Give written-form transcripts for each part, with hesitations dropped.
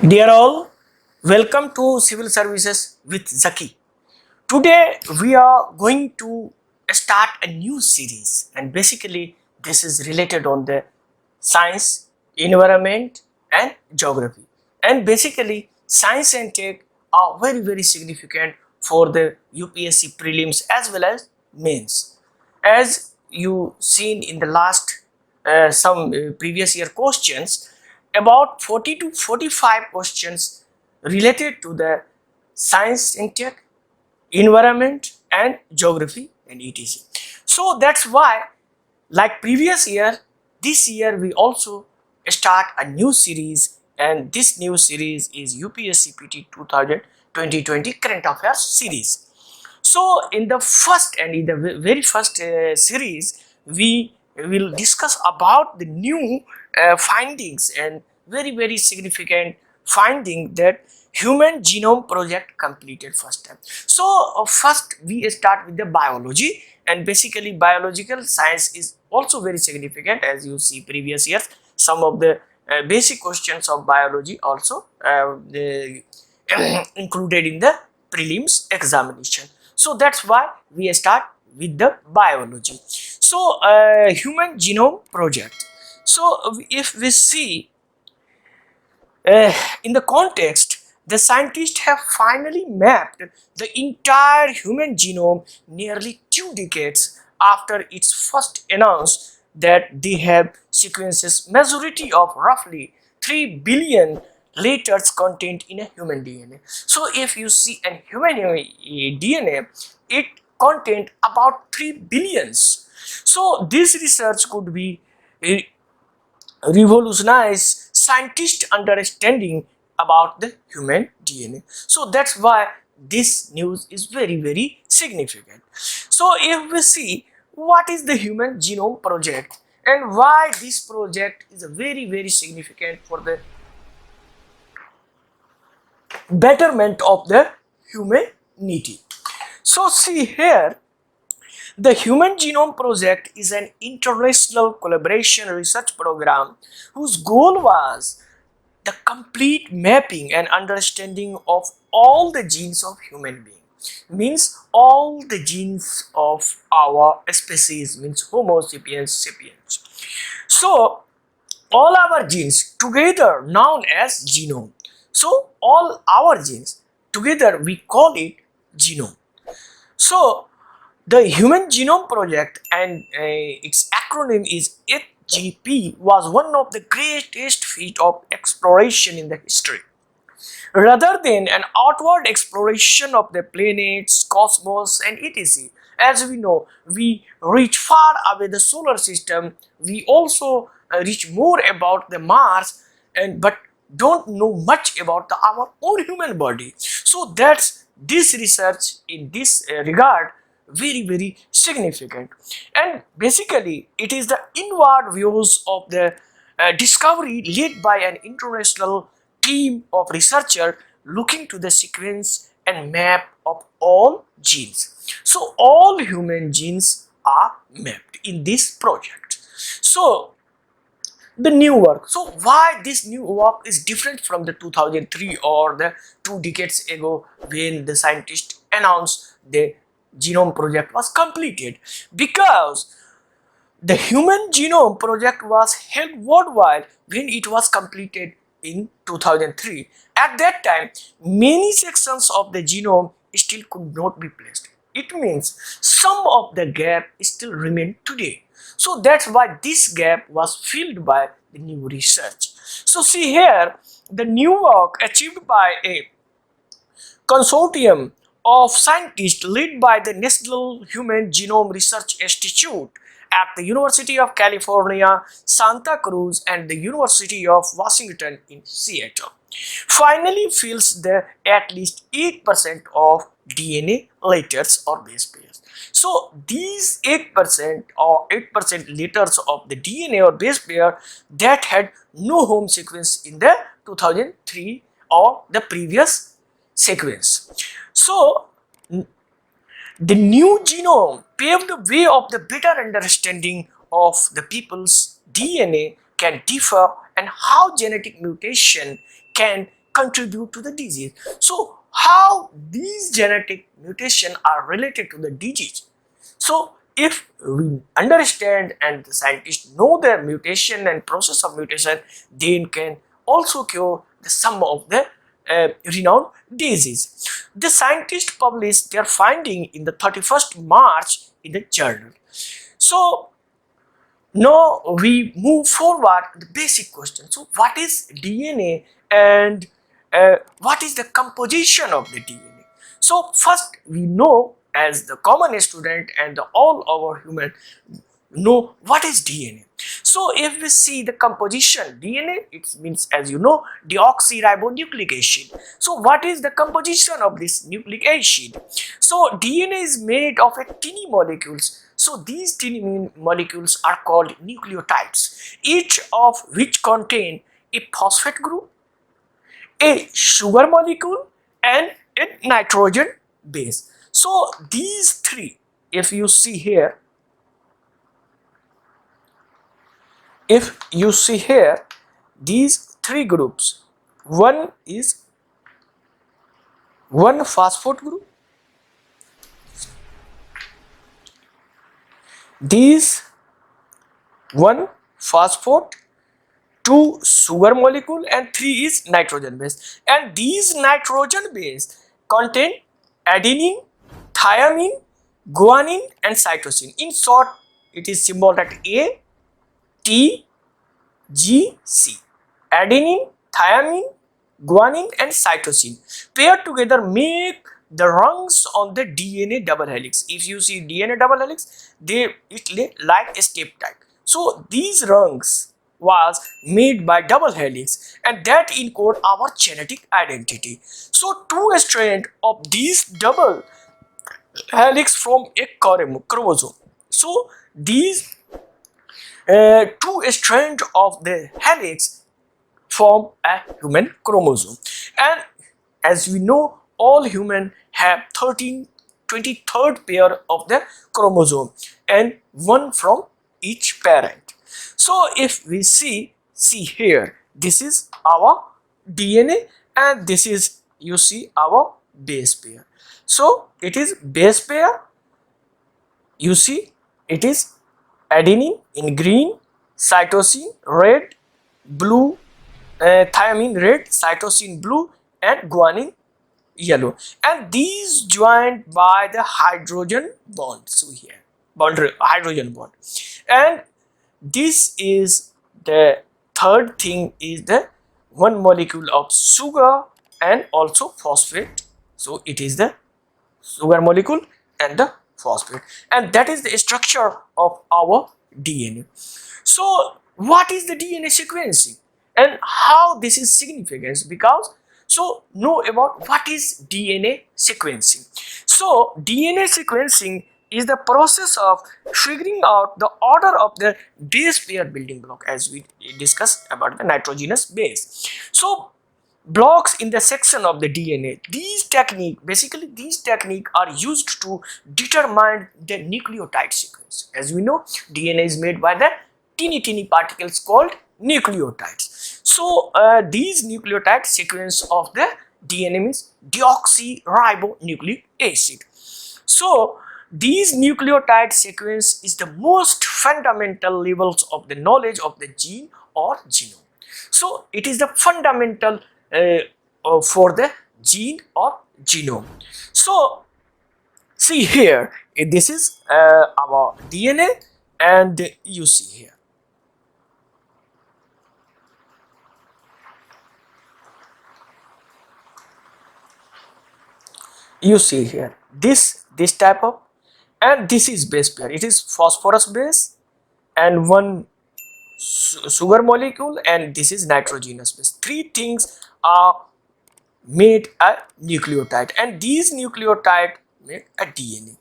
Dear all, welcome to Civil Services with ZAKI. Today we are going to start a new series, and basically this is related on the science, environment and geography. And basically science and tech are very significant for the UPSC prelims as well as mains. As you seen in the last some previous year questions, about 40 to 45 questions related to the science and tech, environment and geography and etc. So that's why, like previous year, this year we also start a new series, and this new series is UPSC PT 2020 current affairs series. So in the first and in the very first series, we will discuss about the new findings and very significant finding that Human Genome Project completed first time. So first we start with the biology, and basically biological science is also very significant. As you see previous years, some of the basic questions of biology also included in the prelims examination. So that's why we start with the biology. So Human Genome Project. So if we see in the context, the scientists have finally mapped the entire human genome nearly 2 decades after its first announced that they have sequences majority of roughly 3 billion letters contained in a human DNA. So if you see a human DNA, it contained about 3 billions. So this research could be revolutionize scientist understanding about the human DNA. So that's why this news is very significant. So if we see what is the Human Genome Project and why this project is very significant for the betterment of the humanity. So see here, the Human Genome Project is an international collaboration research program whose goal was the complete mapping and understanding of all the genes of human being. Means all the genes of our species, means Homo sapiens sapiens. So all our genes together known as genome. So all our genes together we call it genome. So the Human Genome Project, and its acronym is HGP, was one of the greatest feats of exploration in the history. Rather than an outward exploration of the planets, cosmos and etc. As we know, we reach far away the solar system, we also reach more about the Mars, and but don't know much about our own human body. So that's this research in this regard very significant, and basically it is the inward views of the discovery led by an international team of researchers looking to the sequence and map of all genes. So all human genes are mapped in this project. So the new work. So why this new work is different from the 2003 or the 2 decades ago when the scientists announced the genome project was completed? Because the Human Genome Project was held worldwide when it was completed in 2003. At that time, many sections of the genome still could not be placed. It means some of the gap still remain today. So that's why this gap was filled by the new research. So see here, the new work achieved by a consortium of scientists led by the National Human Genome Research Institute at the University of California, Santa Cruz and the University of Washington in Seattle finally fills the at least 8% of DNA letters or base pairs. So these 8% or 8% letters of the DNA or base pair that had no home sequence in the 2003 or the previous sequence. So the new genome paved the way of the better understanding of the people's DNA can differ and how genetic mutation can contribute to the disease. So how these genetic mutations are related to the disease? So if we understand and the scientists know the mutation and process of mutation, they can also cure some of the renowned disease. The scientists published their finding in the 31st March in the journal. So now we move forward the basic question. So what is DNA and what is the composition of the DNA? So first we know, as the common student and all our human know, what is DNA. So if we see the composition, DNA, it means, as you know, deoxyribonucleic acid. So what is the composition of this nucleic acid? So DNA is made of a tiny molecules. So these tiny molecules are called nucleotides, each of which contain a phosphate group, a sugar molecule, and a nitrogen base. So these three, if you see here, these three groups, one is one phosphate group, these one phosphate, two sugar molecule, and three is nitrogen base. And these nitrogen base contain adenine, thymine, guanine, and cytosine. In short, it is symbol that A, T, G, C. Adenine, thymine, guanine, and cytosine paired together make the rungs on the DNA double helix. If you see DNA double helix, it lay like a step type. So these rungs was made by double helix, and that encode our genetic identity. So two strands of these double helix from a chromosome. So these two strands of the helix form a human chromosome. And as we know, all humans have 23rd pair of the chromosome and one from each parent. So if we see here, this is our DNA and this is, you see, our base pair. So it is base pair, you see, it is adenine in green, cytosine red, blue, thymine red, cytosine blue, and guanine yellow. And these joined by the hydrogen bond. So here, hydrogen bond. And this is the third thing, is the one molecule of sugar and also phosphate. So it is the sugar molecule and the phosphate, and that is the structure of our DNA. So what is the DNA sequencing and how this is significant? Because so know about what is DNA sequencing. So DNA sequencing is the process of figuring out the order of the base pair building block, as we discussed about the nitrogenous base. So blocks in the section of the DNA. These technique are used to determine the nucleotide sequence. As we know, DNA is made by the teeny particles called nucleotides. So these nucleotide sequence of the DNA means deoxyribonucleic acid. So these nucleotide sequence is the most fundamental levels of the knowledge of the gene or genome. So it is the fundamental for the gene or genome. So see here, this is our DNA, and you see here. You see here this type of, and this is base pair. It is phosphorus base and one sugar molecule, and this is nitrogenous base. Three things are made a nucleotide, and these nucleotide make a DNA.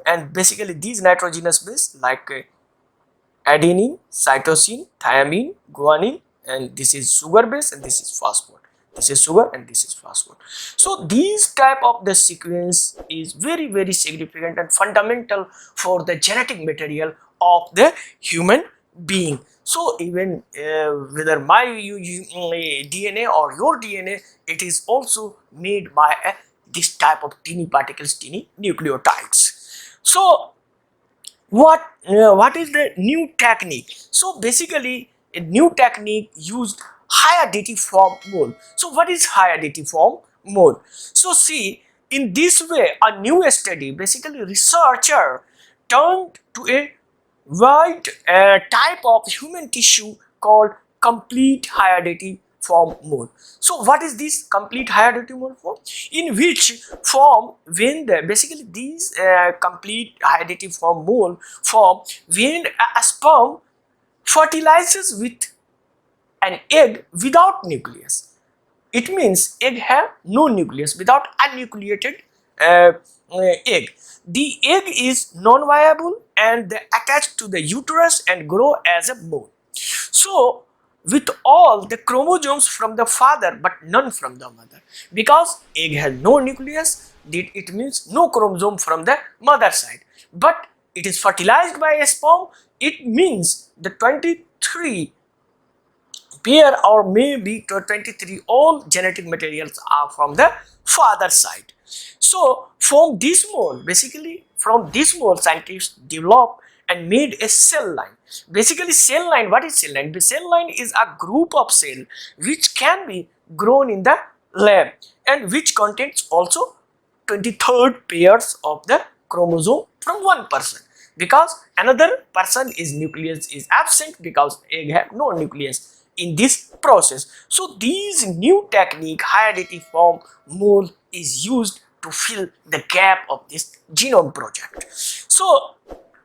And basically these nitrogenous base like adenine, cytosine, thymine, guanine, and this is sugar base and this is phosphate. This is sugar and this is phosphate. So these type of the sequence is very significant and fundamental for the genetic material of the human being. So even whether my DNA or your DNA, it is also made by this type of teeny particles, teeny nucleotides. So what is the new technique? So basically a new technique used higher additive form mole. So what is higher additive form mole? So see, in this way a new study, basically researcher turned to a wide type of human tissue called complete higher additive form mole. So what is this complete higher additive mole form? In which form, when the basically these complete higher additive form mole form when a sperm fertilizes with an egg without nucleus. It means egg have no nucleus, without unnucleated uh, egg. The egg is non-viable and they attach to the uterus and grow as a bone. So with all the chromosomes from the father but none from the mother, because egg has no nucleus, it means no chromosome from the mother side, but it is fertilized by a sperm. It means the 23 pair or maybe 23 all genetic materials are from the father side. So from this mole, basically from this mole, scientists developed and made a cell line. Basically cell line, what is cell line? The cell line is a group of cell which can be grown in the lab and which contains also 23rd pairs of the chromosome from one person, because another person is nucleus is absent because egg have no nucleus in this process. So these new technique high additive form mole is used to fill the gap of this genome project. So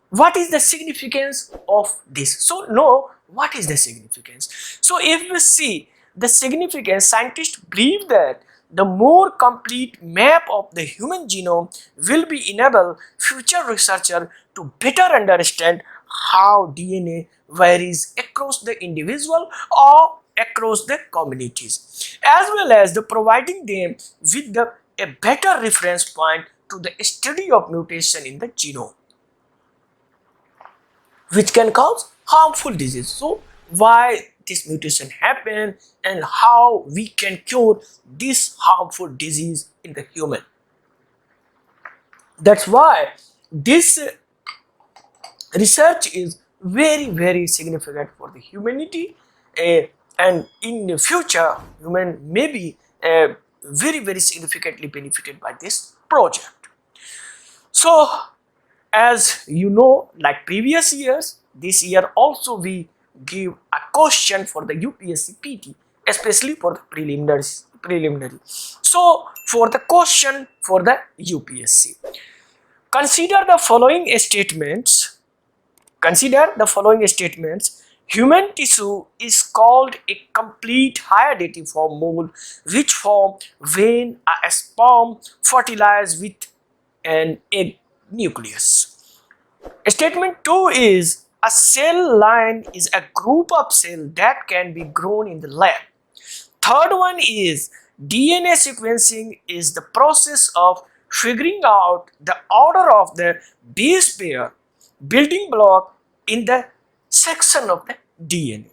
what is the significance of this? So no, what is the significance? So if we see the significance, scientists believe that the more complete map of the human genome will be enable future researcher to better understand how DNA varies across the individual or across the communities, as well as the providing them with a better reference point to the study of mutation in the genome, which can cause harmful disease. So why this mutation happen and how we can cure this harmful disease in the human. That's why this research is very significant for the humanity, and in the future human may be very significantly benefited by this project. So as you know, like previous years, this year also we give a question for the UPSC PT, especially for the preliminary. So for the question for the UPSC, consider the following statements. Consider the following statements. Human tissue is called a complete high additive form mole, which form when a sperm fertilizes with an egg nucleus. Statement 2 is a cell line is a group of cells that can be grown in the lab. Third one is DNA sequencing is the process of figuring out the order of the base pair building block in the section of the DNA.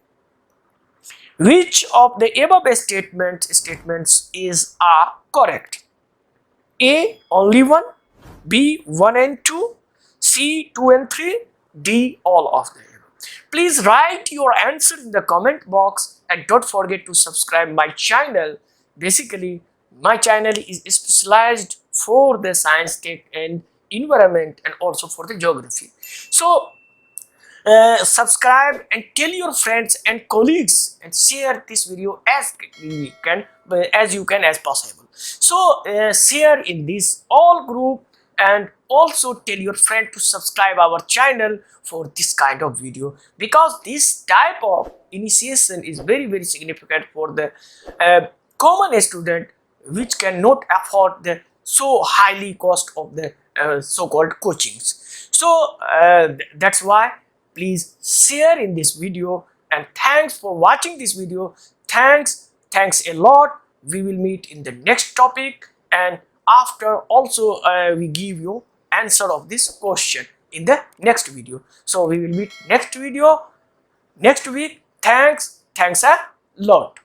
Which of the above statements is correct? A only one, B 1 and 2, C 2 and 3, D all of them. Please write your answer in the comment box and don't forget to subscribe my channel. Basically, my channel is specialized for the science, tech and environment and also for the geography. So subscribe and tell your friends and colleagues and share this video as you can as possible. So share in this all group and also tell your friend to subscribe our channel for this kind of video, because this type of initiation is very significant for the common student which cannot afford the so highly cost of the so-called coachings. So that's why please share in this video, and thanks for watching this video. Thanks a lot. We will meet in the next topic, and after also we give you answer of this question in the next video. So we will meet next video. next week. Thanks a lot.